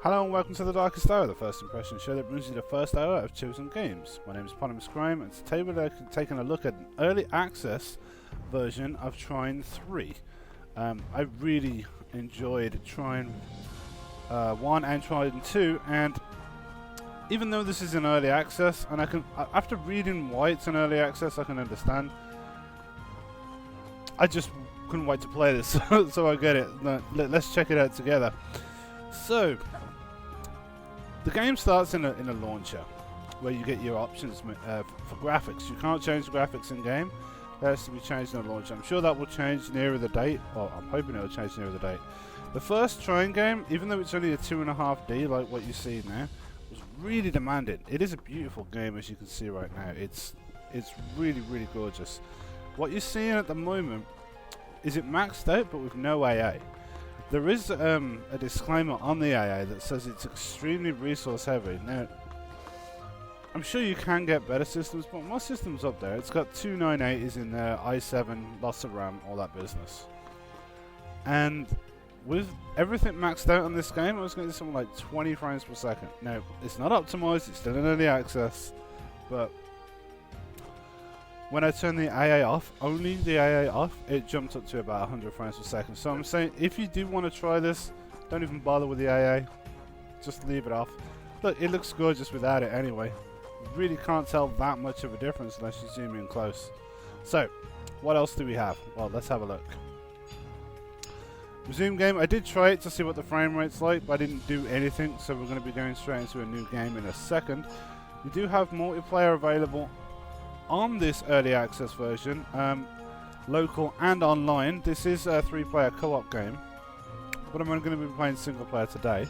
Hello and welcome to the Darkest Hour, the first impression show that brings you the first hour of chosen games. My name is Eponymous Crime, and today we're taking a look at an early access version of Trine 3. I really enjoyed Trine 1 and Trine 2, and even though this is an early access, and after reading why it's an early access, I can understand. I just couldn't wait to play this, so I get it. Let's check it out together. So, the game starts in a launcher, where you get your options for graphics. You can't change the graphics in game. That has to be changed in the launcher. I'm sure that will change nearer the date, or I'm hoping it will change nearer the date. The first Trine game, even though it's only a 2.5D like what you see now, was really demanding. It is a beautiful game, as you can see right now. It's really, really gorgeous. What you're seeing at the moment is it maxed out, but with no AA. There is a disclaimer on the AA that says it's extremely resource heavy. Now, I'm sure you can get better systems, but my system's up there. It's got two 980s in there, i7, lots of RAM, all that business. And with everything maxed out on this game, I was getting something like 20 frames per second. Now, it's not optimized, it's still in early access, but when I turned the AA off, only the AA off, it jumped up to about 100 frames per second. So I'm saying, if you do want to try this, don't even bother with the AA. Just leave it off. Look, it looks gorgeous without it anyway. You really can't tell that much of a difference unless you zoom in close. So, what else do we have? Well, let's have a look. Resume game. I did try it to see what the frame rate's like, but I didn't do anything. So we're going to be going straight into a new game in a second. You do have multiplayer available on this early access version, local and online. This is a 3-player co-op game, but I'm only going to be playing single player today.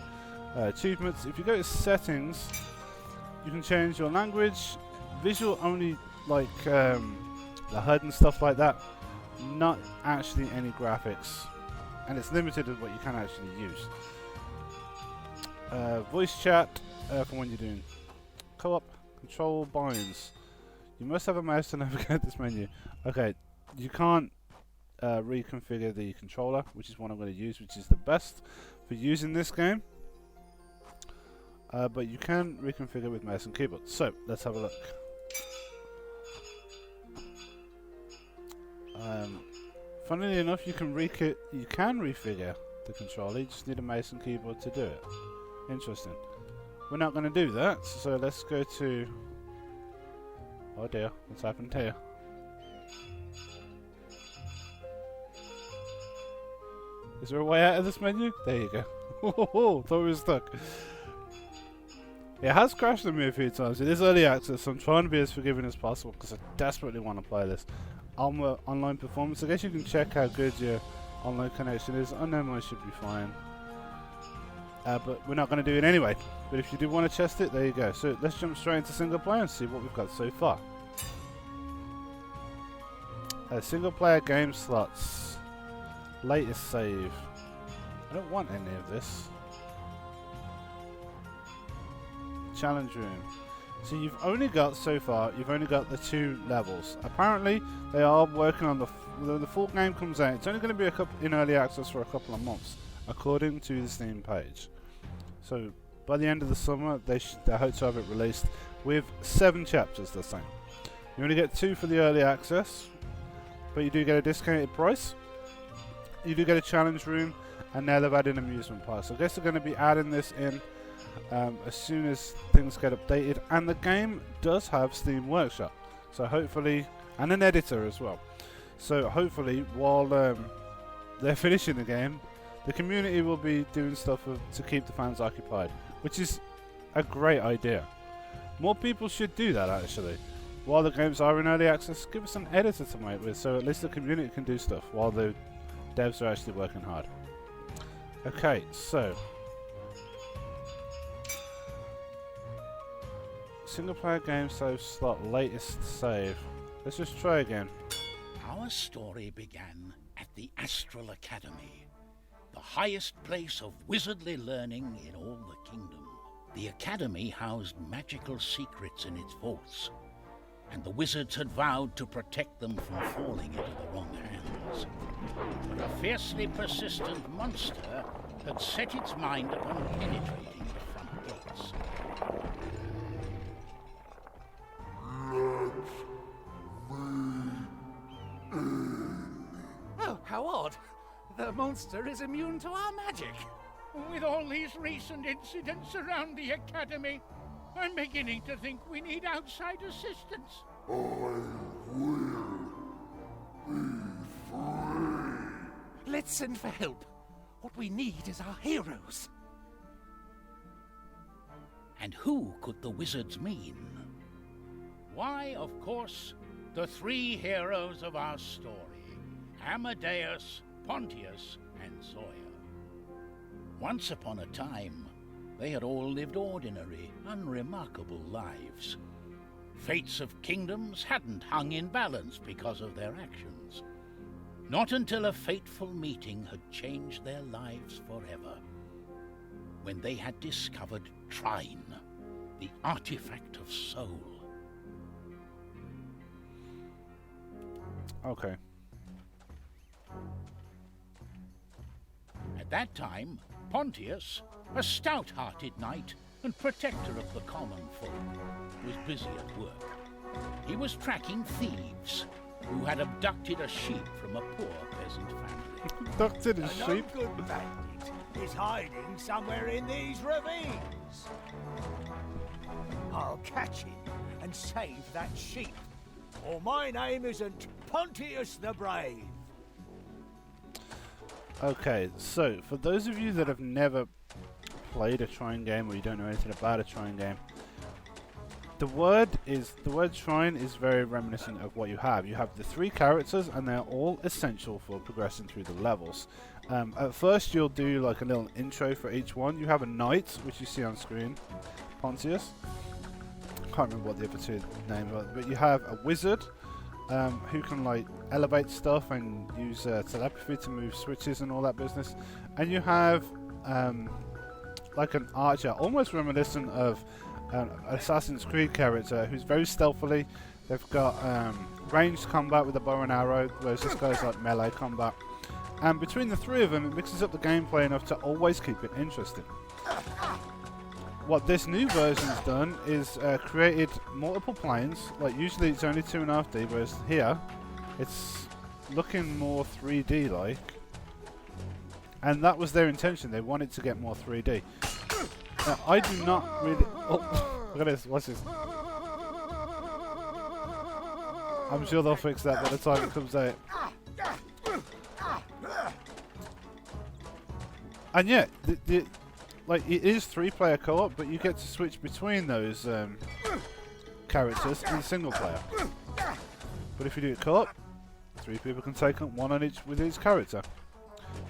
Achievements, if you go to settings, you can change your language, visual only, like the HUD and stuff like that, not actually any graphics, and it's limited as what you can actually use. Voice chat for when you're doing co-op. Control binds. You must have a mouse to navigate this menu. Okay, you can't reconfigure the controller, which is what I'm going to use, which is the best for using this game. But you can reconfigure with mouse and keyboard. So, let's have a look. Funnily enough, you can refigure the controller. You just need a mouse and keyboard to do it. Interesting. We're not going to do that, so let's go to... Oh dear, what's happened here? Is there a way out of this menu? There you go. Oh, thought we were stuck. It has crashed on me a few times. It is early access, so I'm trying to be as forgiving as possible because I desperately want to play this. Online performance, I guess you can check how good your online connection is. I know mine should be fine. But we're not going to do it anyway. But if you do want to test it, there you go. So let's jump straight into single player and see what we've got so far. Single player game slots. Latest save. I don't want any of this. Challenge room. So you've only got, so far, you've only got the 2 levels. Apparently, they are working on when the full game comes out. It's only going to be in early access for a couple of months, according to the Steam page. So by the end of the summer, they hope to have it released with 7 chapters, they're saying. You only get 2 for the early access, but you do get a discounted price. You do get a challenge room, and now they've added amusement parks. So I guess they're going to be adding this in as soon as things get updated. And the game does have Steam Workshop, so hopefully, and an editor as well. So hopefully, while they're finishing the game, the community will be doing stuff to keep the fans occupied, which is a great idea. More people should do that, actually. While the games are in early access, give us an editor to make with, so at least the community can do stuff while the devs are actually working hard. Okay, so single player game save slot, latest save. Let's just try again. Our story began at the Astral Academy, the highest place of wizardly learning in all the kingdom. The academy housed magical secrets in its vaults, and the wizards had vowed to protect them from falling into the wrong hands. But a fiercely persistent monster had set its mind upon penetrating the front gates. Oh, how odd. The monster is immune to our magic. With all these recent incidents around the Academy, I'm beginning to think we need outside assistance. Let's send for help. What we need is our heroes. And who could the wizards mean? Why, of course, the three heroes of our story, Amadeus, Pontius, and Zoya. Once upon a time, they had all lived ordinary, unremarkable lives. Fates of kingdoms hadn't hung in balance because of their actions. Not until a fateful meeting had changed their lives forever. When they had discovered Trine, the artifact of soul. Okay. At that time, Pontius, a stout-hearted knight and protector of the common folk, was busy at work. He was tracking thieves who had abducted a sheep from a poor peasant family. Abducted a A sheep? no good bandit is hiding somewhere in these ravines. I'll catch him and save that sheep, or my name isn't Pontius the Brave. Okay, so for those of you that have never played a Trine game, or you don't know anything about a Trine game, the word Trine is very reminiscent of what you have. You have the three characters, and they're all essential for progressing through the levels. At first, you'll do like a little intro for each one. You have a knight, which you see on screen, Pontius. Can't remember what the other two names are, but you have a wizard who can like elevate stuff and use telepathy to move switches and all that business. And you have like an archer, almost reminiscent of an Assassin's Creed character who's very stealthily. They've got ranged combat with a bow and arrow, whereas this guy's like melee combat. And between the three of them, it mixes up the gameplay enough to always keep it interesting. What this new version's done is created multiple planes. Like usually it's only 2.5D, whereas here it's looking more 3D like. And that was their intention. They wanted to get more 3D. Now, I do not really... Oh, look at this. Watch this. I'm sure they'll fix that by the time it comes out. And yeah, like it is 3-player co-op, but you get to switch between those characters in single player. But if you do it co-op, 3 people can take on one on each with each character.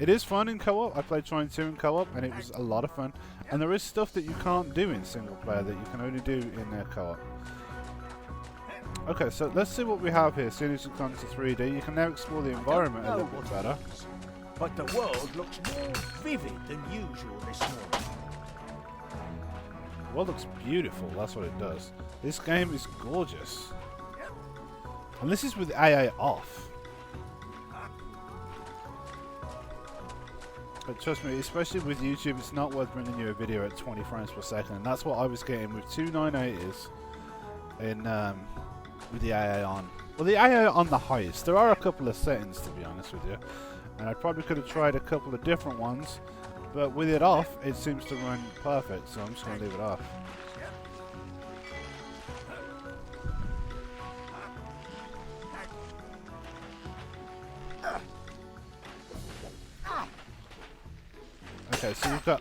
It is fun in co-op. I played Trine 2 in co-op, and it was a lot of fun. And there is stuff that you can't do in single player that you can only do in co-op. Okay, so let's see what we have here. Seeing as you've gone to 3D, you can now explore the environment a little bit better. But the world looks more vivid than usual this morning. The world looks beautiful, that's what it does. This game is gorgeous. And this is with AA off. But trust me, especially with YouTube, it's not worth bringing you a video at 20 frames per second. And that's what I was getting with two 980s in, with the AA on. Well, the AA on the highest. There are a couple of settings, to be honest with you. And I probably could have tried a couple of different ones. But with it off, it seems to run perfect. So I'm just going to leave it off. Okay, so you've got...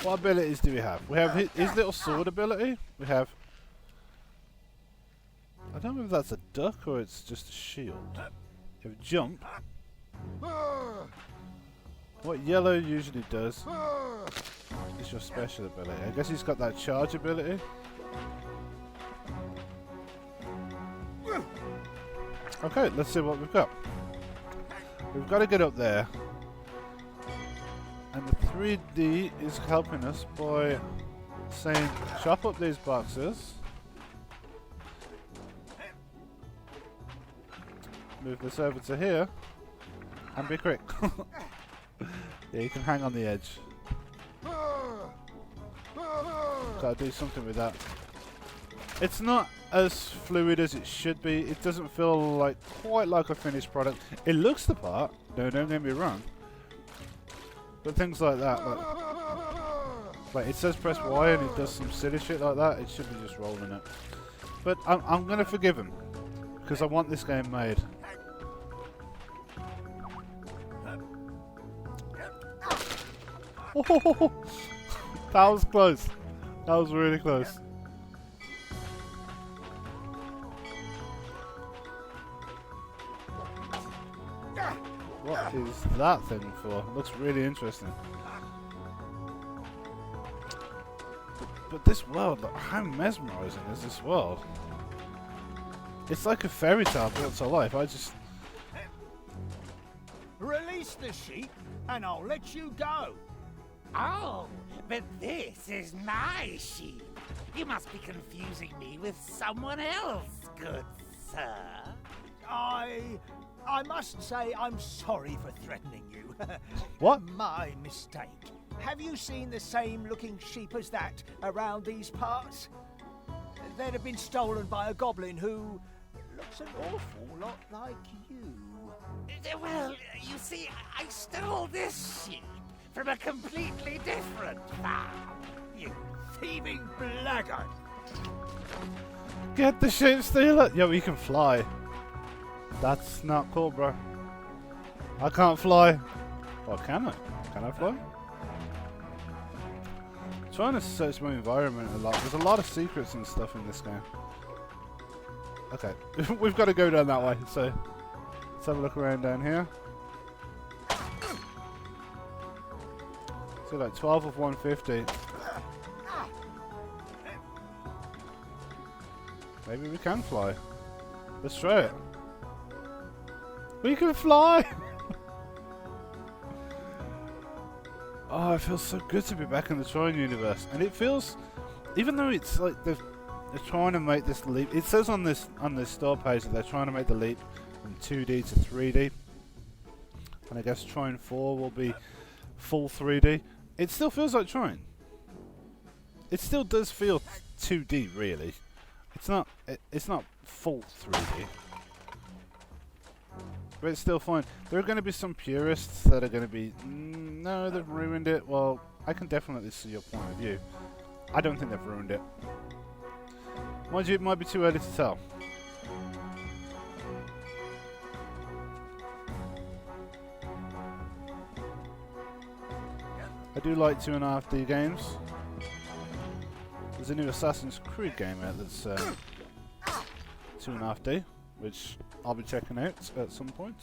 What abilities do we have? We have his little sword ability. We have... I don't know if that's a duck or it's just a shield. You have jump. What yellow usually does is your special ability. I guess he's got that charge ability. Okay, let's see what we've got. We've got to get up there. And the 3D is helping us by saying, chop up these boxes. Move this over to here. And be quick. Yeah, you can hang on the edge. Gotta do something with that. It's not as fluid as it should be. It doesn't feel like quite like a finished product. It looks the part. No, don't get me wrong. But things like that, like it says press Y and it does some silly shit like that. It should be just rolling it. But I'm gonna forgive him because I want this game made. Oh, that was close. That was really close. What is that thing for? It looks really interesting. But this world, like, how mesmerizing is this world? It's like a fairy tale brought to life. I just... Release the sheep, and I'll let you go. Oh, but this is my sheep. You must be confusing me with someone else, good sir. I must say I'm sorry for threatening you. What? My mistake. Have you seen the same looking sheep as that around these parts? They'd have been stolen by a goblin who looks an awful lot like you. Well, you see, I stole this sheep from a completely different farm. You thieving blackguard! Get the sheep stealer! Yo, he can fly. That's not cool, bro. I can't fly. Well, can I? Can I fly? I'm trying to search my environment a lot. There's a lot of secrets and stuff in this game. Okay, we've got to go down that way, so let's have a look around down here. So like 12 of 150. Maybe we can fly. Let's try it. We can fly! Oh, it feels so good to be back in the Trine universe. And it feels, even though it's like they're trying to make this leap. It says on this store page that they're trying to make the leap from 2D to 3D. And I guess Trine 4 will be full 3D. It still feels like Trine. It still does feel 2D, really. It's not full 3D. But it's still fine. There are going to be some purists that are going to be, no, they've ruined it. Well, I can definitely see your point of view. I don't think they've ruined it. Mind you, it might be too early to tell. I do like 2.5D games. There's a new Assassin's Creed game out that's 2.5D, which I'll be checking out at some point.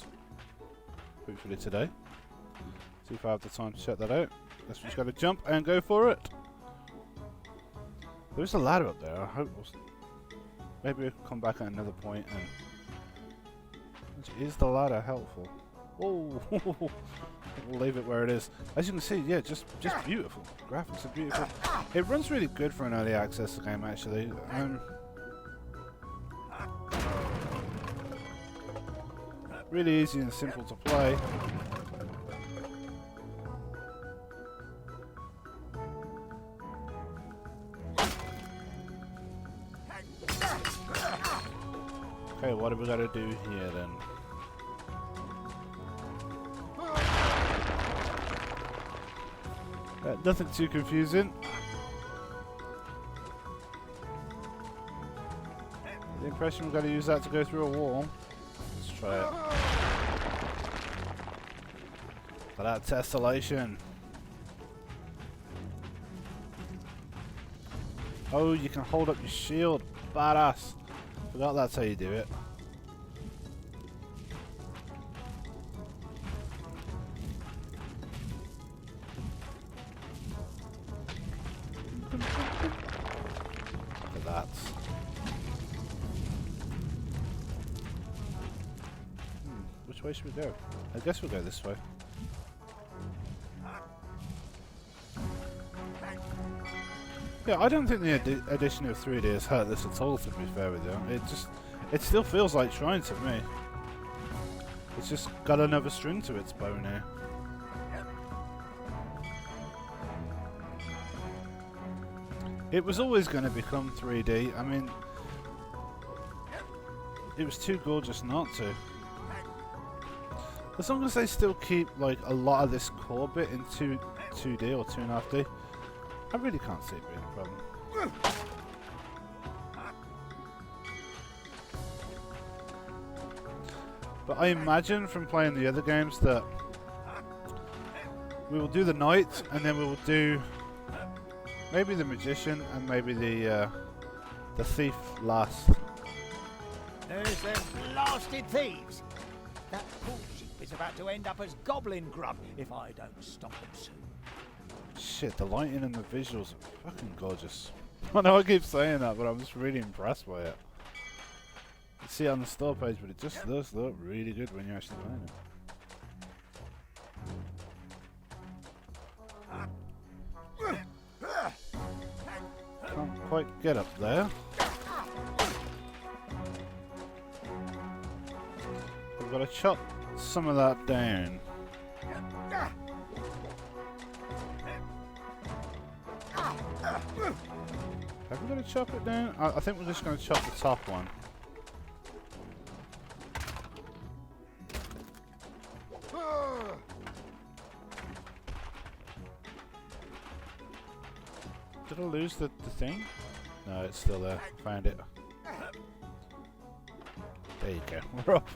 Hopefully today. See if I have the time to check that out. Guess we just gotta jump and go for it. There's a ladder up there. I hope maybe we can come back at another point and... Is the ladder helpful? Oh, we'll leave it where it is. As you can see, yeah, just beautiful. Graphics are beautiful. It runs really good for an early access game, actually. Really easy and simple to play. Okay, what have we got to do here then? Nothing too confusing. The impression we've got to use that to go through a wall. Let's try it. For that tessellation. Oh, you can hold up your shield. Badass. Forgot that's how you do it. Look at that. Which way should we go? I guess we'll go this way. Yeah, I don't think the addition of 3D has hurt this at all, to be fair with you. It still feels like Trine to me. It's just got another string to its bow now. It was always going to become 3D. I mean, it was too gorgeous not to. As long as they still keep like a lot of this core bit in 2D or 2.5D, I really can't see it being a problem. But I imagine from playing the other games that we will do the knight and then we will do maybe the magician and maybe the thief last. There's them blasted thieves. That poor sheep is about to end up as goblin grub if I don't stop them soon. Shit, the lighting and the visuals are fucking gorgeous. I know I keep saying that, but I'm just really impressed by it. You see it on the store page, but it just does look really good when you're actually playing it. Can't quite get up there. We've got to chop some of that down. Have we got to chop it down? I think we're just going to chop the top one. Did I lose the thing? No, it's still there. Found it. There you go. We're up.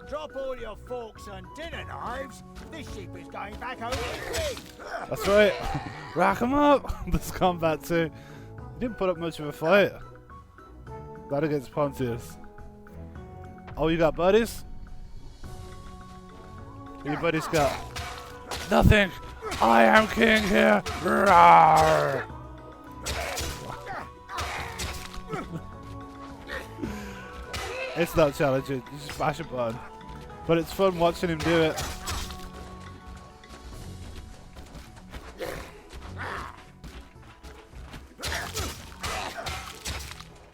Drop all your forks and dinner knives. This sheep is going back home with me. That's right. Rack 'em up. This combat too. He didn't put up much of a fight. That against Pontius. Oh, you got buddies? What your buddies got? Nothing. I am king here. Rawr. It's not challenging. You just bash a button. But it's fun watching him do it.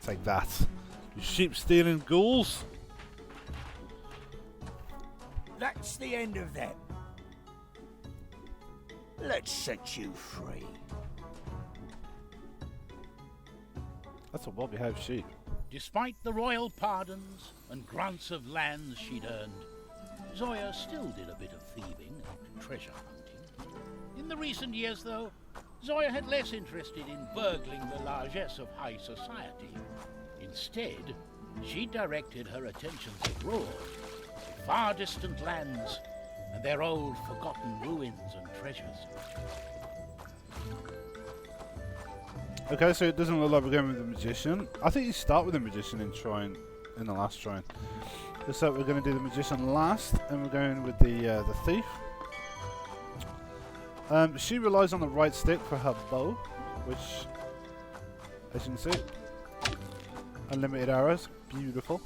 Take that. You sheep stealing ghouls. That's the end of them. Let's set you free. That's a well-behaved sheep. Despite the royal pardons and grants of lands she'd earned, Zoya still did a bit of thieving and treasure hunting. In the recent years, though, Zoya had less interested in burgling the largesse of high society. Instead, she directed her attentions abroad, to far distant lands and their old forgotten ruins and treasures. Okay, so it doesn't look like we're going with the magician. I think you start with the magician in Trine, in the last Trine. Looks like we're going to do the magician last, and we're going with the thief. She relies on the right stick for her bow, which, as you can see, unlimited arrows, beautiful.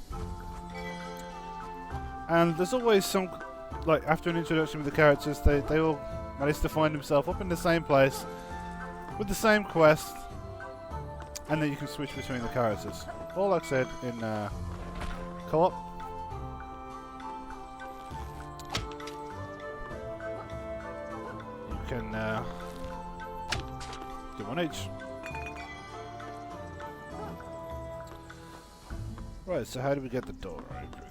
And there's always some, like after an introduction with the characters, they all manage to find themselves up in the same place with the same quest. And then you can switch between the characters. Or like I said, in co-op. You can do one each. Right, so how do we get the door open?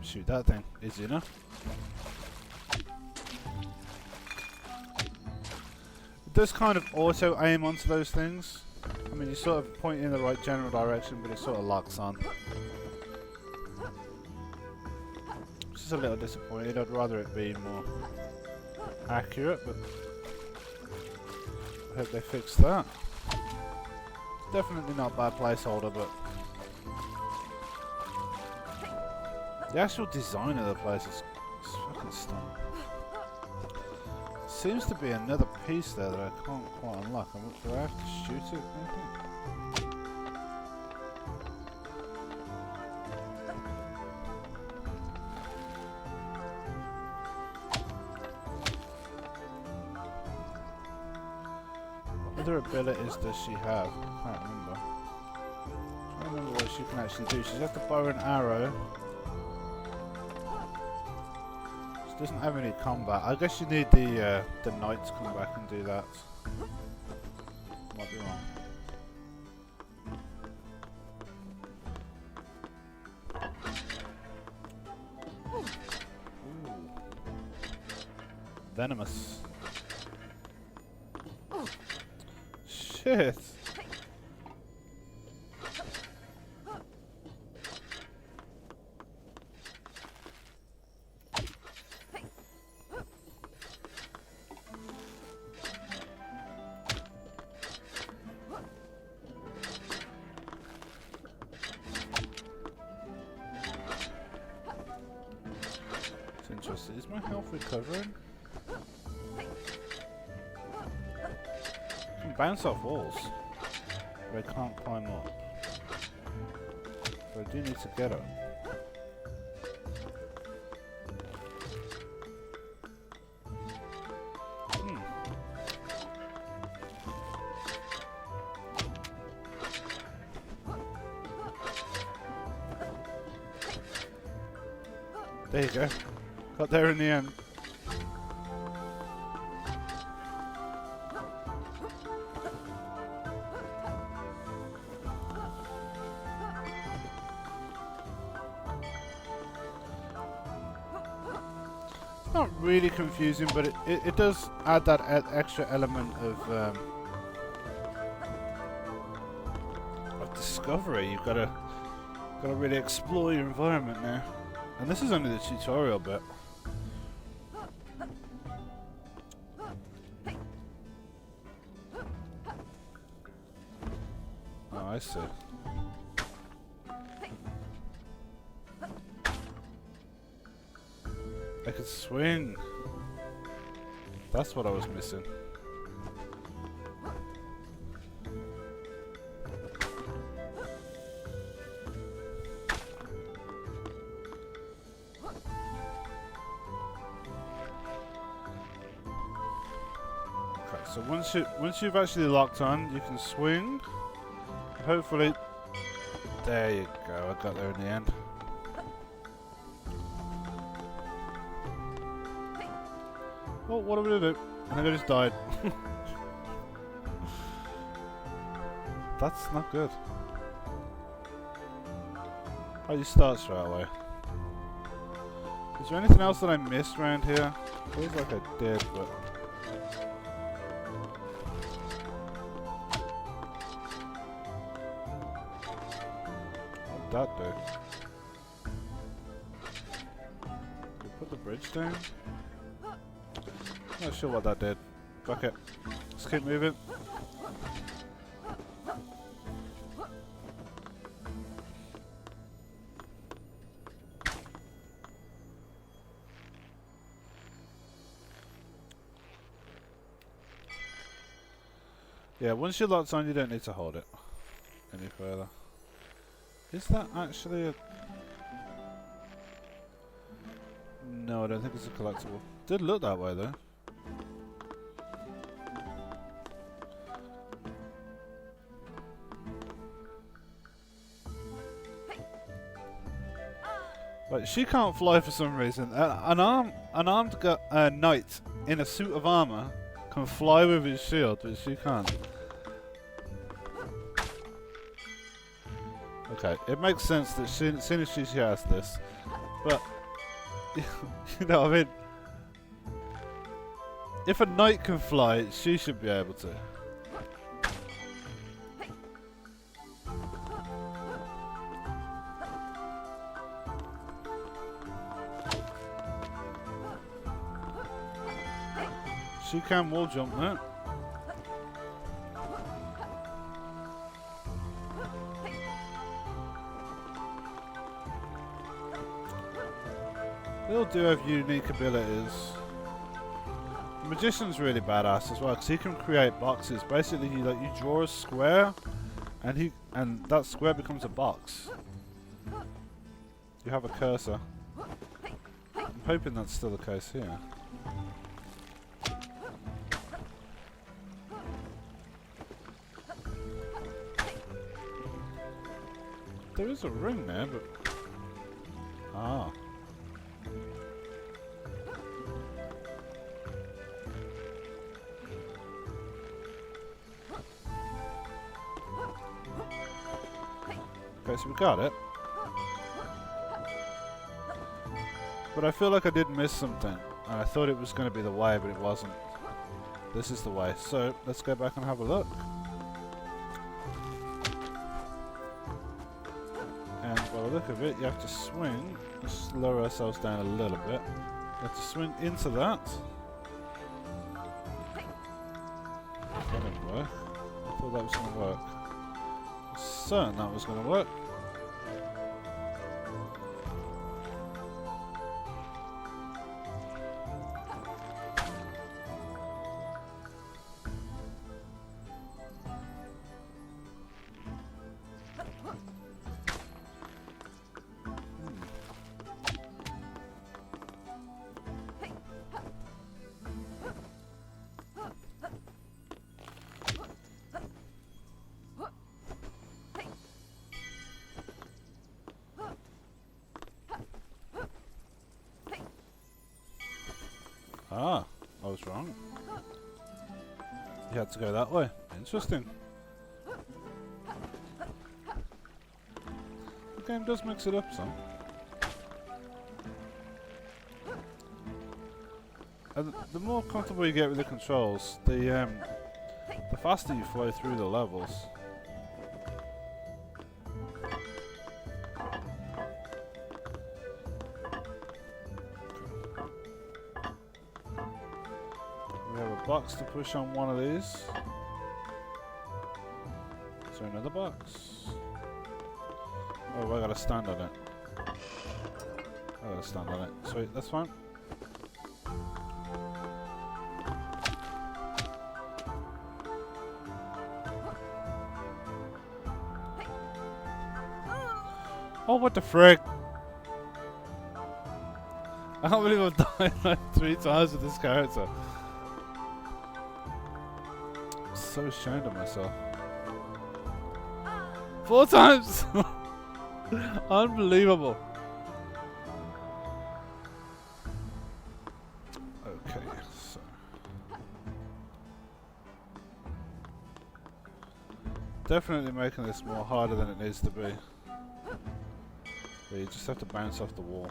Shoot that thing. Easy enough. Does kind of auto aim onto those things. I mean, you sort of point in the right general direction, but it sort of locks on. Which is a little disappointed. I'd rather it be more accurate, but I hope they fix that. Definitely not a bad placeholder, but the actual design of the place is fucking stunning. Seems to be another piece there that I can't quite unlock. Do I have to shoot it? other abilities does she have? I can't remember. I don't remember what she can actually do. She has the bow and arrow. She doesn't have any combat. I guess you need the knight to come back and do that. Might be wrong. Ooh. Venomous. Shit. It's interesting. Is my health recovering? I can bounce off walls, but I can't climb up. So I do need to get up. There you go. Got there in the end. It's not really confusing, but it does add that extra element of discovery. You've got to really explore your environment now. And this is only the tutorial bit. Oh, I see. I could swing. That's what I was missing. So once you've actually locked on, you can swing. Hopefully, there you go. I got there in the end. Oh, what am I gonna do? I think I just died. That's not good. Oh, you start straight away. Is there anything else that I missed around here? Feels like I did, but. That do? We put the bridge down? Not sure what that did. Fuck it. Let's keep moving. Yeah, once you're locked on, you don't need to hold it any further. Is that actually a... No, I don't think it's a collectible. Did look that way though. Like, she can't fly for some reason. An armed knight in a suit of armor can fly with his shield, but she can't. Okay, it makes sense that as soon as she has this, but you know, I mean, if a knight can fly, she should be able to. She can wall jump, no? They all do have unique abilities. The magician's really badass as well, because he can create boxes. Basically, you draw a square, and that square becomes a box. You have a cursor. I'm hoping that's still the case here. There is a ring there, but... Ah. Okay, so we got it. But I feel like I did miss something. And I thought it was going to be the way, but it wasn't. This is the way. So, let's go back and have a look. And by the look of it, you have to swing. Let's lower ourselves down a little bit. You have to swing into that. That didn't work. I thought that was going to work. I'm certain that was going to work. Ah, I was wrong. You had to go that way. Interesting. The game does mix it up some. And the more comfortable you get with the controls, the faster you flow through the levels. We have a box to push on one of these. Is there another box? Oh, I gotta stand on it. I gotta stand on it. Sweet, that's fine. Oh, what the frick? I can't believe I've died like 3 times with this character. I'm so ashamed of myself. 4 times! Unbelievable. Okay, so... definitely making this more harder than it needs to be. But you just have to bounce off the wall.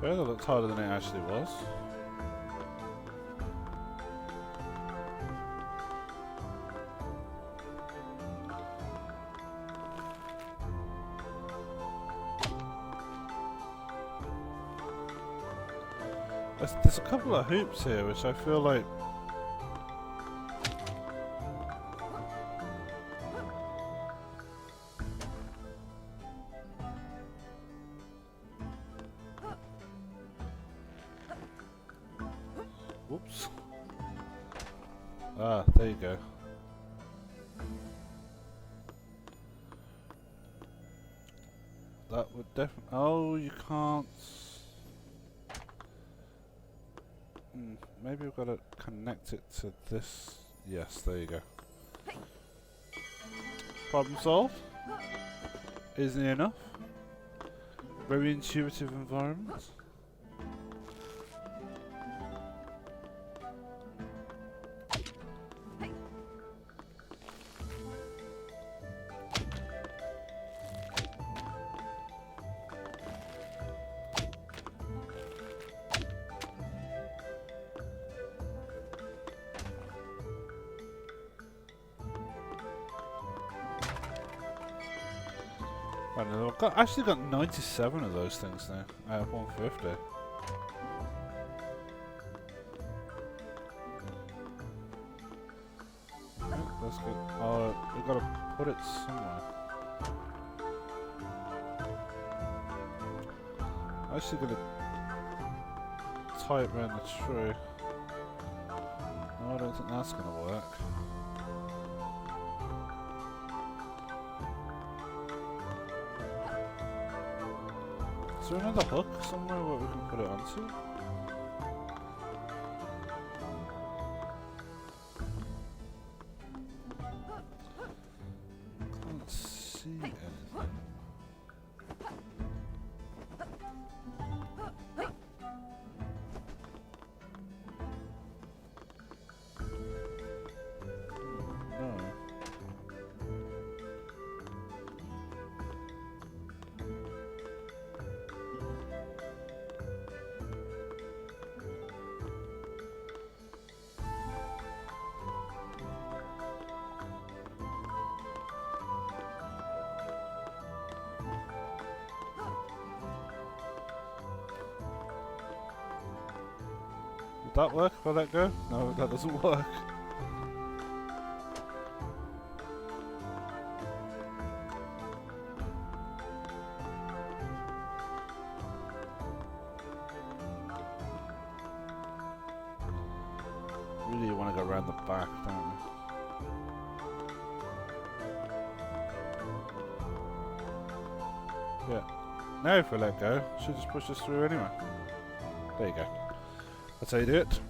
Okay, that looked harder than it actually was. There's a couple of hoops here which I feel like... Whoops. Ah, there you go. That would definitely... Oh, you can't... maybe we've got to connect it to this. Yes, there you go. Problem solved. Isn't it enough? Very intuitive environment. I've actually got 97 of those things now, out of 150. Right, let's get. Oh, we gotta put it somewhere. I'm actually gonna tie it around the tree. No, I don't think that's gonna work. Is there another hook somewhere where we can put it onto? Can't see anything. No. Would that work if I let go? No, that doesn't work. Really, you want to go around the back, don't you? Yeah. Now if we let go, it should just push us through anyway. There you go. That's how you do it.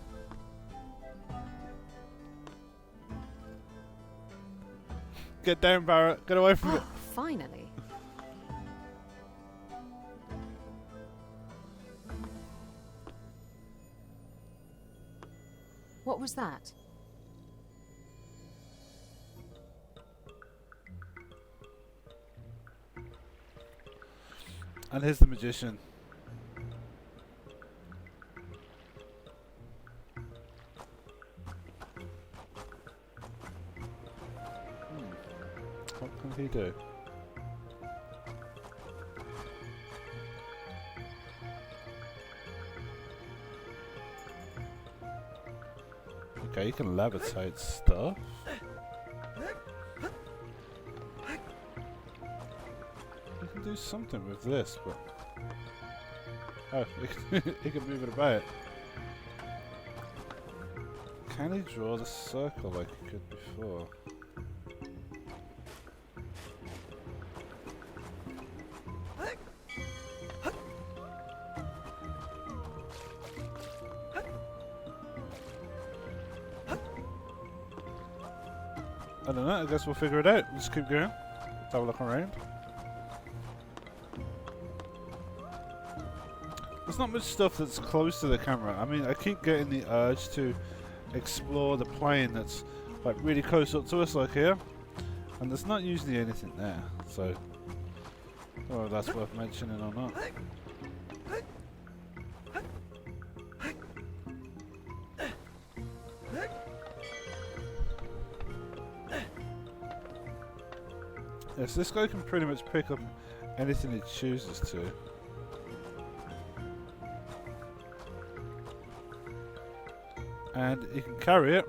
Get down, Barrett. Get away from it. Oh, finally. What was that? And here's the magician. What can he do? Okay, you can levitate stuff. You can do something with this, but... Oh, he can move it about. Can he draw the circle like he could before? I don't know, I guess we'll figure it out. We'll just keep going. Let's have a look around. There's not much stuff that's close to the camera. I mean, I keep getting the urge to explore the plane that's like really close up to us, like here. And there's not usually anything there, so I don't know if that's worth mentioning or not. Yes, this guy can pretty much pick up anything he chooses to. And he can carry it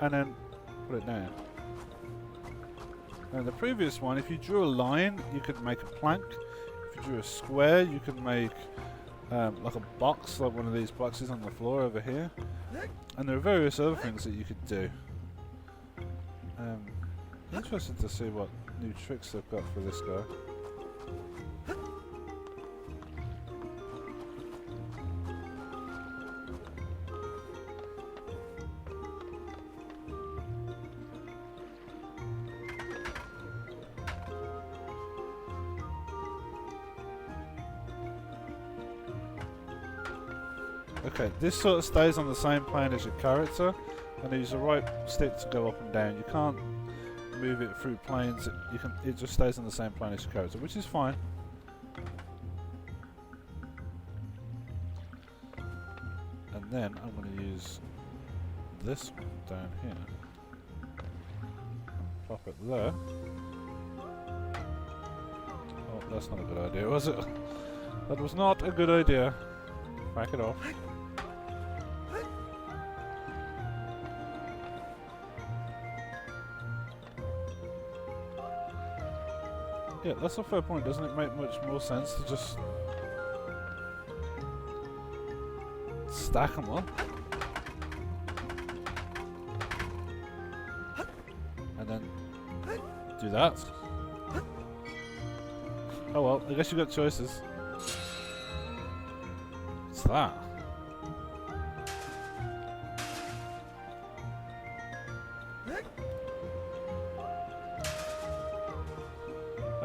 and then put it down. Now in the previous one, if you drew a line, you could make a plank. If you drew a square, you could make like a box, like one of these boxes on the floor over here. And there are various other things that you could do. Interested to see what new tricks they've got for this guy. Okay, this sort of stays on the same plane as your character, and use the right stick to go up and down. You can't move it through planes. It just stays on the same plane as your character, which is fine. And then I'm going to use this one down here. Pop it there. Oh, that's not a good idea, was it? That was not a good idea. Back it off. Yeah, that's a fair point. Doesn't it make much more sense to just stack them up? And then do that? Oh well, I guess you got choices. What's that?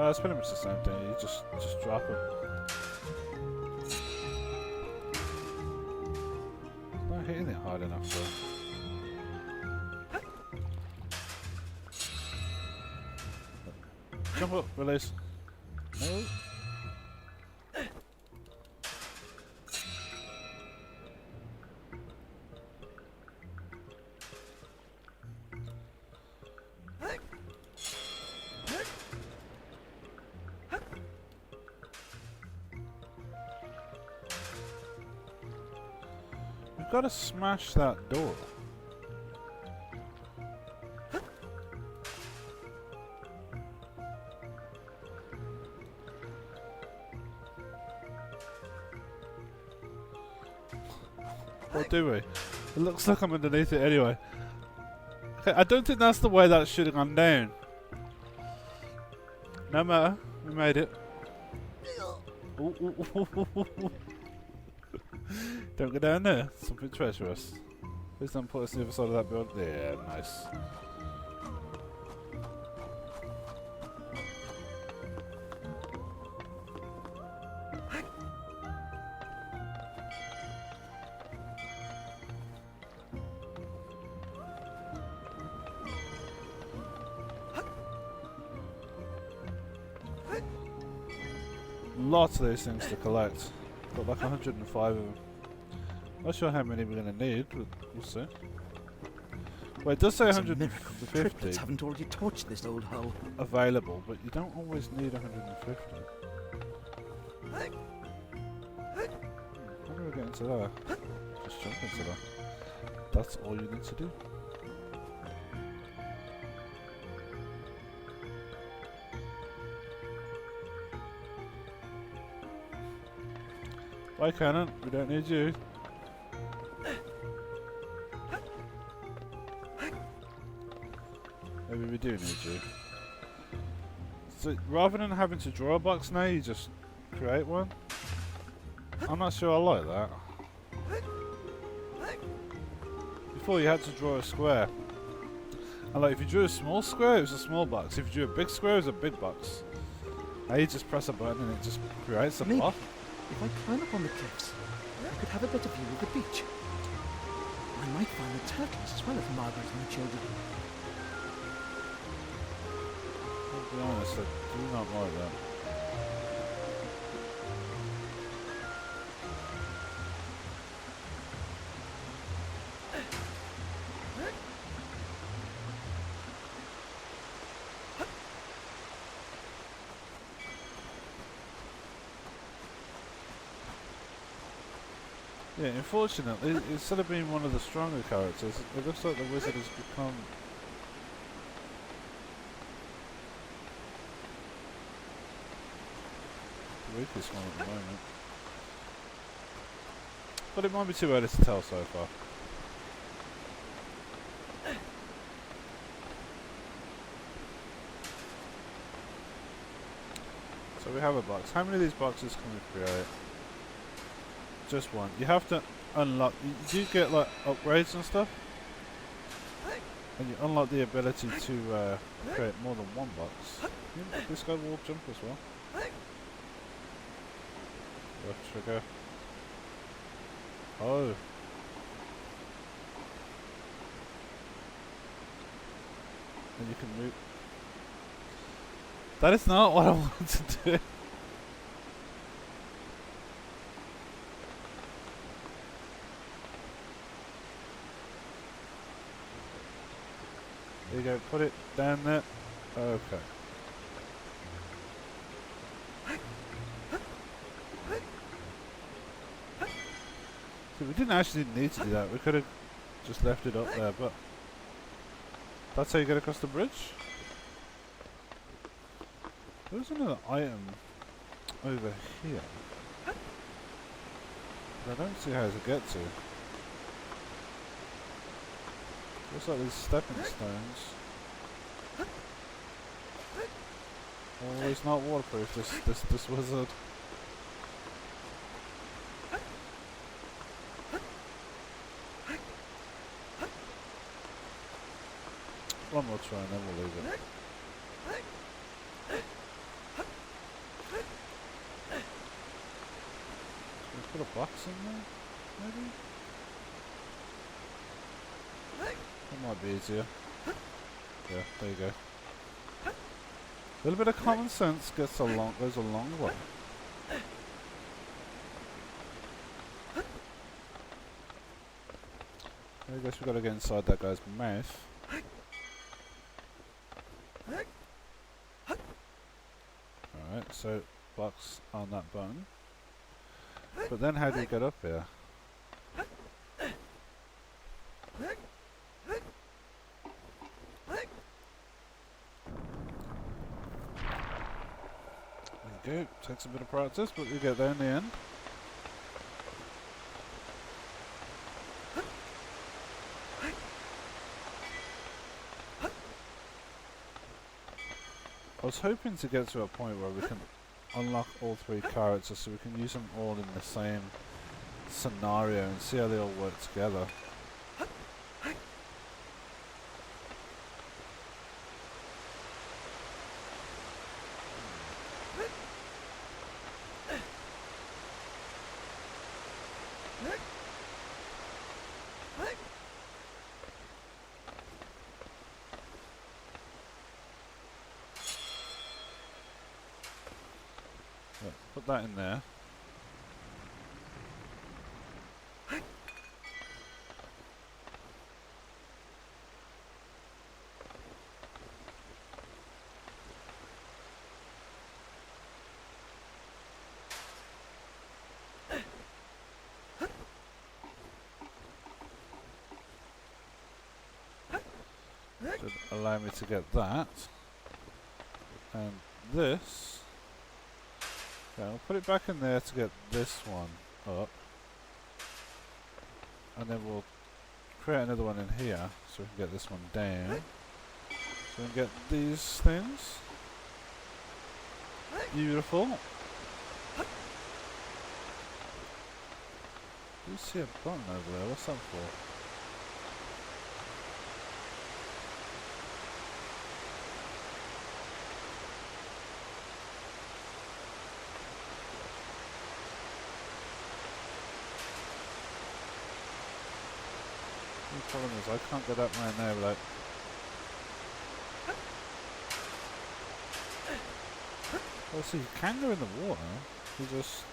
It's pretty much the same thing. You just drop them. Not hitting it hard enough though. Jump up, release. No. We've got to smash that door. Or do we? It looks like I'm underneath it anyway. Okay, I don't think that's the way that should have gone down. No matter, we made it. Ooh, ooh, ooh, ooh, ooh, ooh. Don't go down there. Something treacherous. Please don't put us on the other side of that building. Yeah, nice. Lots of these things to collect. Got like 105 of them. Not sure how many we're going to need, but we'll see. Well, it does say 150 triplets haven't already torched this old hull. available, but you don't always need 150. How do we get into there? Just jump into that. That's all you need to do. Bye, Cannon. We don't need you. Maybe we do need you. So rather than having to draw a box now, you just create one. I'm not sure I like that. Before you had to draw a square. And like if you drew a small square, it was a small box. If you drew a big square, it was a big box. Now you just press a button and it just creates a block. If I climb up on the cliffs, I could have a better view of the beach. I might find the turtles as well as Margaret and the children. I'll be honest, I do not like that. Yeah, unfortunately, instead of being one of the stronger characters, it looks like the wizard has become the weakest one at the moment. But it might be too early to tell so far. So we have a box. How many of these boxes can we create? Just one. You have to unlock. You do get like upgrades and stuff, and you unlock the ability to create more than one box. This guy will jump as well. Left trigger. Oh. And you can move. That is not what I want to do. There you go, put it down there. Okay. So we didn't actually need to do that. We could have just left it up there, but that's how you get across the bridge. There's another item over here. But I don't see how to get to. Looks like these stepping stones. Oh, he's not waterproof, this wizard. One more try and then we'll leave it. Can we put a box in there? Maybe? That might be easier. Yeah, there you go. A little bit of common sense goes a long way. I guess we gotta get inside that guy's mouth. Alright, so box on that button. But then how do you get up here? There you go, takes a bit of practice, but we get there in the end. I was hoping to get to a point where we can unlock all three characters so we can use them all in the same scenario and see how they all work together. Put that in there. Should allow me to get that. And this. Okay, I'll put it back in there to get this one up. And then we'll create another one in here so we can get this one down. So we can get these things. Beautiful. Do you see a button over there? What's that for? The problem is I can't get up around there without... Well, see, you can go in the water. You just...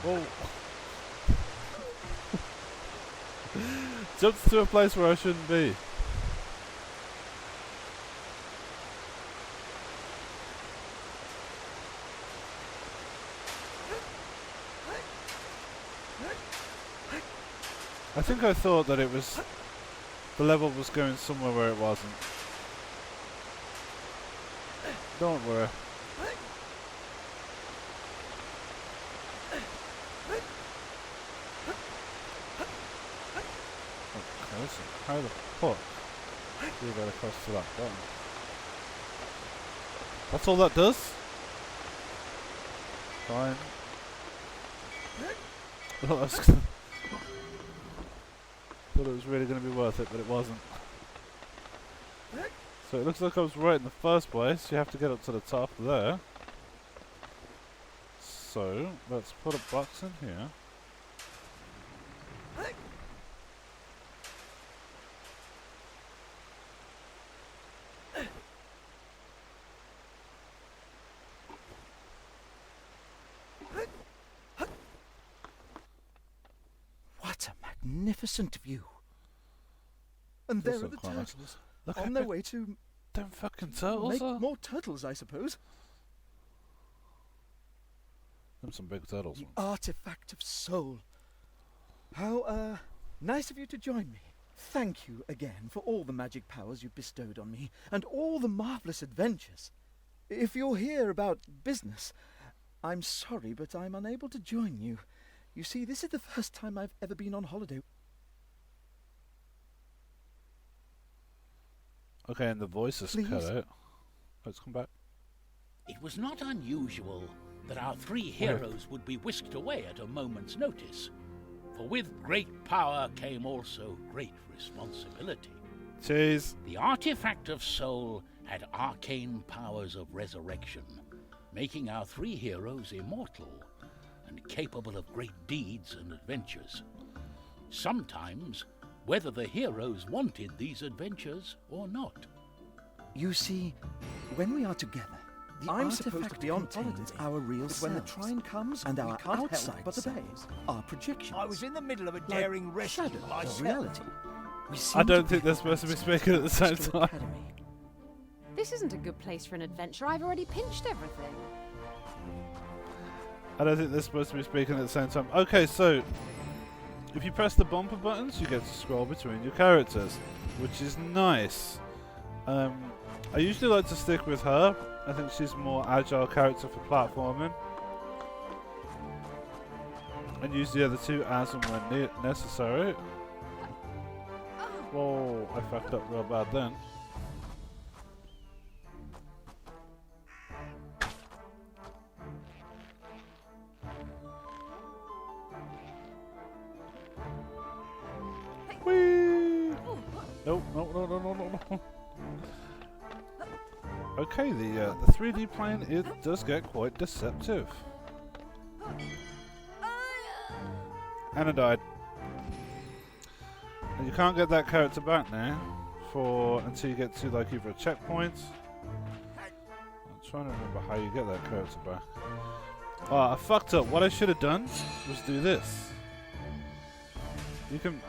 Whoa! Jumped to a place where I shouldn't be. I think I thought that it was... the level was going somewhere where it wasn't. Don't worry. Okay, listen, how the fuck do you get across to that button? That's all that does? Fine. Well, I was thought it was really going to be worth it, but it wasn't. So it looks like I was right in the first place. You have to get up to the top there. So let's put a box in here. What a magnificent view. And Does there are look the quite nice. turtles Look on how their big way to them fucking turtles make are. more turtles, I suppose. Them some big turtles. The artifact of soul. How, nice of you to join me. Thank you again for all the magic powers you've bestowed on me, and all the marvelous adventures. If you're here about business, I'm sorry, but I'm unable to join you. You see, this is the first time I've ever been on holiday. Okay, and the voice is cut Please? out. Let's come back. It was not unusual that our three heroes would be whisked away at a moment's notice, for with great power came also great responsibility. Cheese. The artifact of soul had arcane powers of resurrection, making our three heroes immortal and capable of great deeds and adventures. Sometimes, whether the heroes wanted these adventures or not. You see, when we are together, the I'm artifact supposed to be on contains holiday, our real but when the selves. Trine comes, and we our can't help outside but obey. selves are projections. I was in the middle of a like daring rescue shadows of myself. reality. We I seem don't to think be they're supposed to be speaking at the same Astral time. Academy. This isn't a good place for an adventure. I've already pinched everything. I don't think they're supposed to be speaking at the same time. Okay, so if you press the bumper buttons, you get to scroll between your characters, which is nice. I usually like to stick with her. I think she's a more agile character for platforming. And use the other two as and when necessary. Whoa, I fucked up real bad then. Whee! Nope, no. Okay, the 3D plane, it does get quite deceptive. And I died. And you can't get that character back now until you get to like either a checkpoint. I'm trying to remember how you get that character back. Oh, I fucked up. What I should have done was do this. You can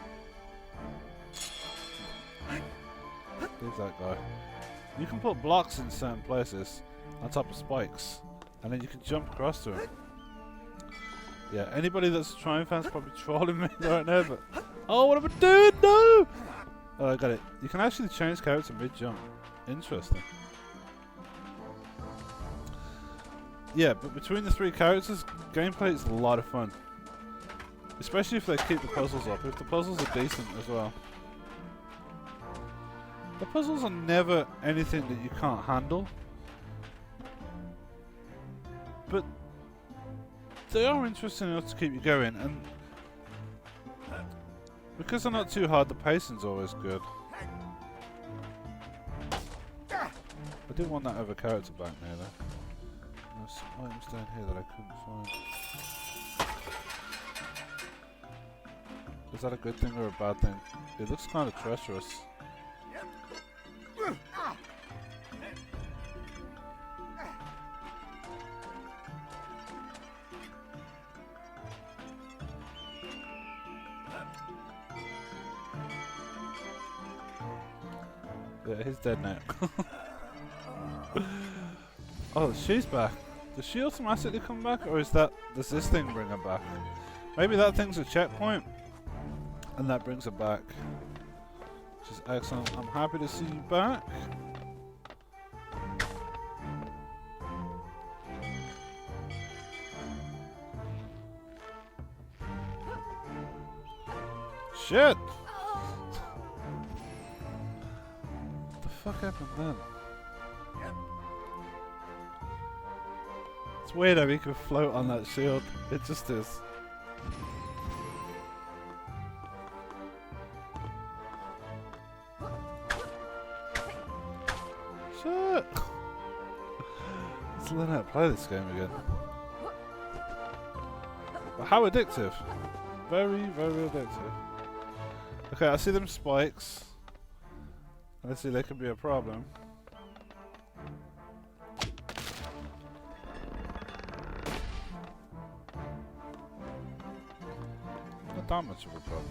leave that guy. You can put blocks in certain places on top of spikes, and then you can jump across to it. Yeah, anybody that's a Trine fan's probably trolling me right now, but oh, what am I doing? No! Oh, I got it. You can actually change character mid-jump. Interesting. Yeah, but between the three characters, gameplay is a lot of fun. Especially if they keep the puzzles up. If the puzzles are decent as well. The puzzles are never anything that you can't handle. But they are interesting enough to keep you going, and because they're not too hard, the pacing's always good. I did want that other character back now though. There's some items down here that I couldn't find. Is that a good thing or a bad thing? It looks kind of treacherous. Yeah, he's dead now. Oh, she's back. Does she automatically come back, or does this thing bring her back? Maybe that thing's a checkpoint, and that brings her back. Which is excellent. I'm happy to see you back. Shit! What the fuck happened then? It's weird how he can float on that shield. It just is. Shit! Let's learn how to play this game again. But how addictive! Very, very addictive. Okay, I see them spikes. And I see they could be a problem. Not that much of a problem.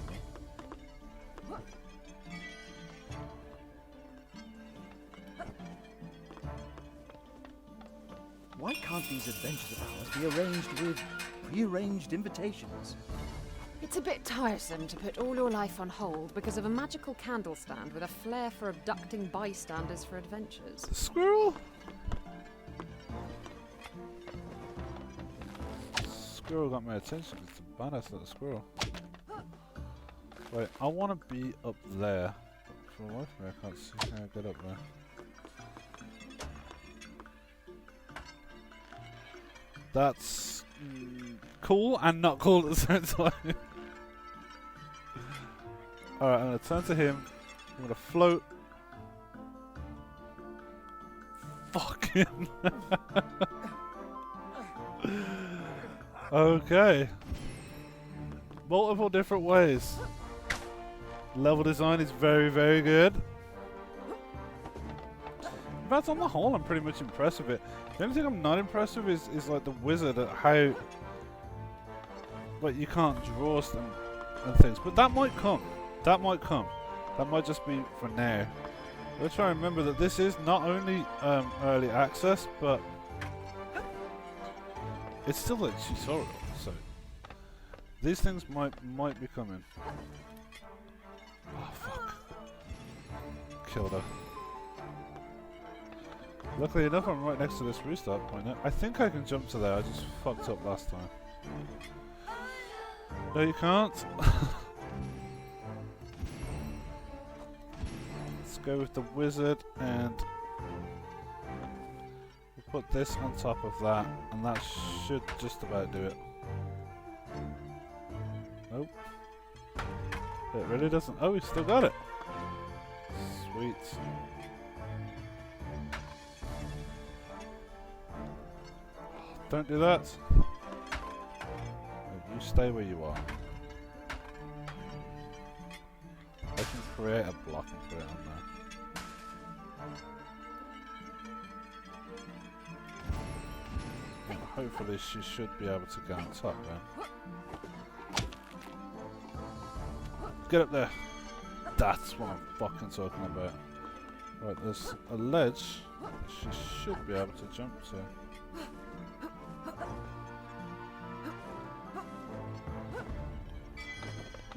Why can't these adventures of ours be arranged with prearranged invitations? It's a bit tiresome to put all your life on hold because of a magical candle stand with a flair for abducting bystanders for adventures. The squirrel? Squirrel got my attention. It's a badass little squirrel. Wait, I want to be up there. For the life of me, I can't see how I get up there. That's cool and not cool at the same time. Alright, I'm going to turn to him. I'm going to float. Fucking. Okay. Multiple different ways. Level design is very, very good. In fact, on the whole, I'm pretty much impressed with it. The only thing I'm not impressed with is like the wizard at how, like, you can't draw them and things. But that might come. That might come. That might just be for now. Let's try and remember that this is not only early access, but it's still a tutorial. So these things might be coming. Oh fuck! Killed her. Luckily enough, I'm right next to this restart point now. I think I can jump to there. I just fucked up last time. No, you can't. Let's go with the wizard, and we'll put this on top of that, and that should just about do it. Nope. It really doesn't. Oh, we still got it. Sweet. Don't do that. No, you stay where you are. I can create a block and put it on there. And hopefully she should be able to go on top then. Get up there. That's what I'm fucking talking about. Right, there's a ledge she should be able to jump to.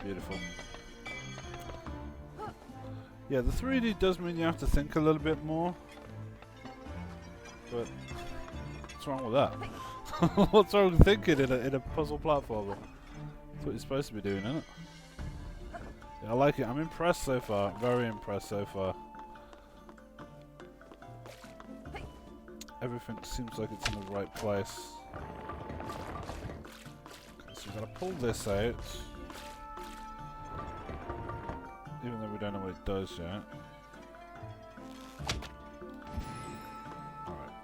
Beautiful. Yeah, the 3D does mean you have to think a little bit more. But what's wrong with that? What's wrong with thinking in a puzzle platformer? That's what you're supposed to be doing, isn't it? Yeah, I like it. I'm impressed so far. Very impressed so far. Everything seems like it's in the right place. Okay, so we've got to pull this out. Even though we don't know what it does yet. Alright.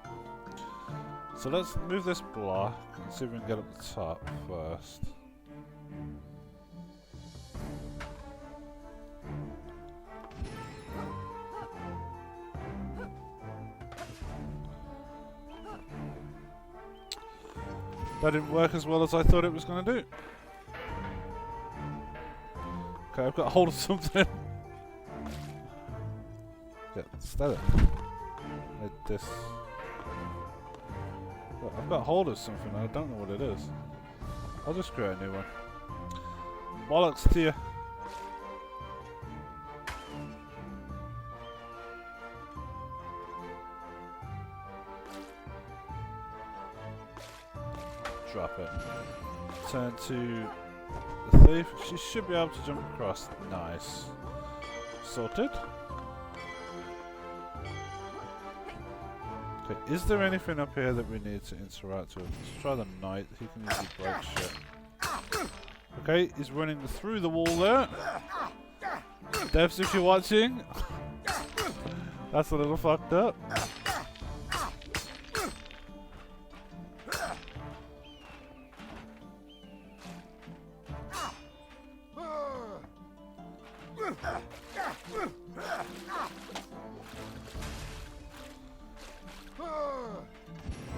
So let's move this block and see if we can get up the top first. That didn't work as well as I thought it was going to do. Okay, I've got a hold of something. Yeah, stay there. Like this. Look, I've got a hold of something and I don't know what it is. I'll just create a new one. Bollocks to you. Drop it. Turn to the thief. She should be able to jump across. Nice. Sorted. Okay, is there anything up here that we need to interact with? Let's try the knight. He can usually break shit. Okay, he's running through the wall there. Devs, if you're watching. That's a little fucked up.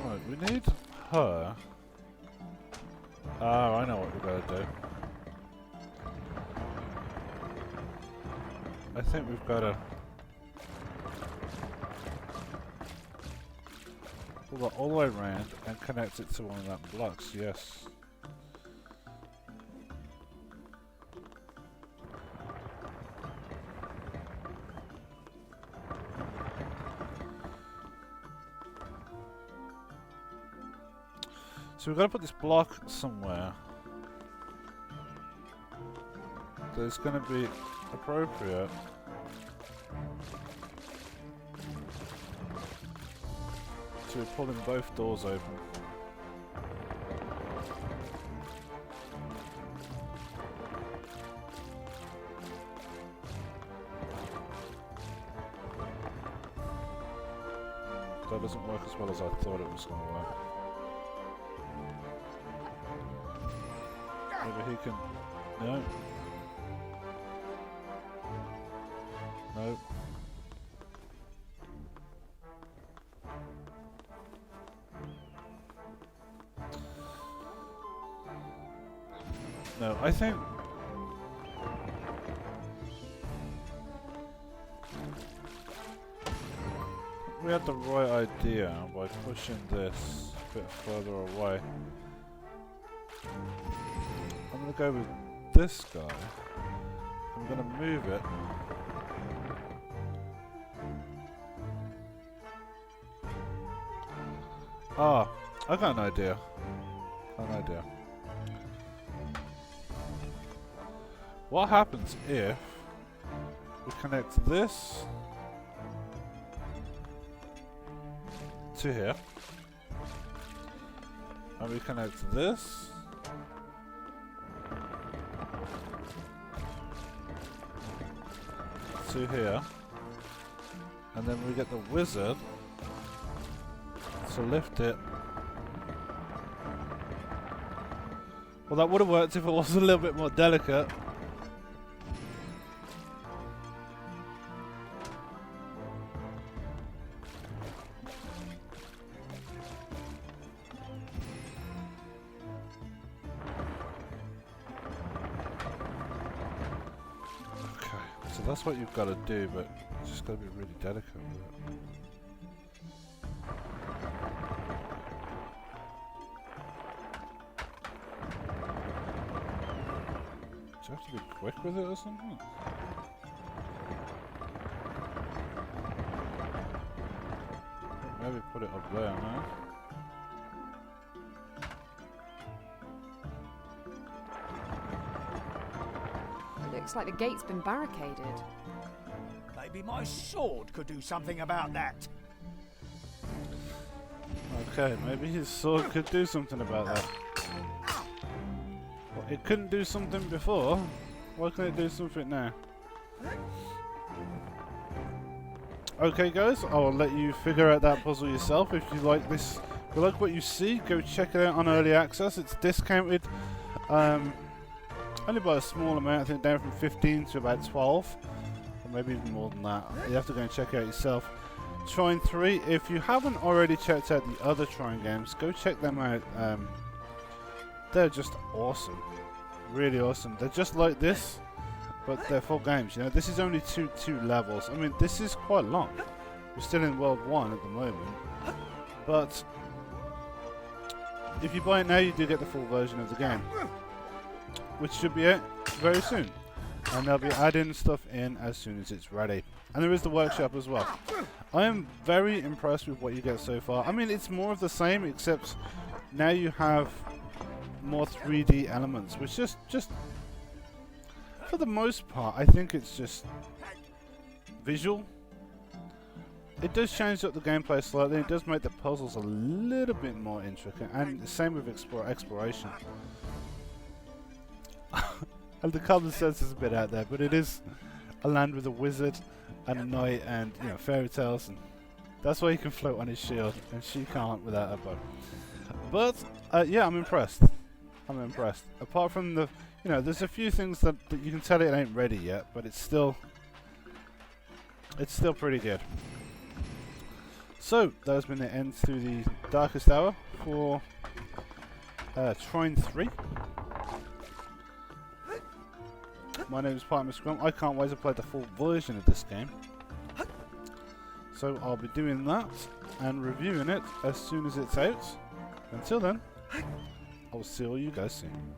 Right, we need her. Oh, I know what we're going to do. I think we've got to... Pull that all the way around and connect it to one of them blocks, yes. So we've got to put this block somewhere that's going to be appropriate. So we're pulling both doors open. That doesn't work as well as I thought it was going to work. Maybe he can... No. No. No, I think... we had the right idea by pushing this a bit further away. I'm going to go with this guy. I'm going to move it. Ah, I got an idea. What happens if we connect this to here, and we connect this to here, and then we get the wizard to lift it. Well, that would have worked if it was a little bit more delicate. So that's what you've got to do, but you just got to be really delicate with it. Do you have to be quick with it or something? Maybe put it up there now. Looks like the gate's been barricaded. Maybe my sword could do something about that. Okay, maybe his sword could do something about that. Well, it couldn't do something before. Why can it do something now? Okay guys, I'll let you figure out that puzzle yourself. If you like this, if you like what you see, go check it out on early access. It's discounted only by a small amount, I think down from 15 to about 12, or maybe even more than that. You have to go and check it out yourself. Trine 3, if you haven't already checked out the other Trine games, go check them out. They're just awesome, really awesome. They're just like this, but they're full games. You know, this is only two levels. I mean, this is quite long. We're still in World 1 at the moment, but if you buy it now, you do get the full version of the game, which should be out very soon, and they'll be adding stuff in as soon as it's ready. And there is the workshop as well. I am very impressed with what you get so far. I mean, it's more of the same, except now you have more 3D elements, which just for the most part, I think it's just visual. It does change up the gameplay slightly. It does make the puzzles a little bit more intricate, and the same with exploration. And the common sense is a bit out there, but it is a land with a wizard and a knight and, you know, fairy tales, and that's why he can float on his shield and she can't without a bow. But yeah, I'm impressed. Apart from the, you know, there's a few things that you can tell it ain't ready yet, but it's still pretty good. So that has been the end to the Darkest Hour for Trine 3. My name is Partner Scrum. I can't wait to play the full version of this game, so I'll be doing that and reviewing it as soon as it's out. Until then, I'll see all you guys soon.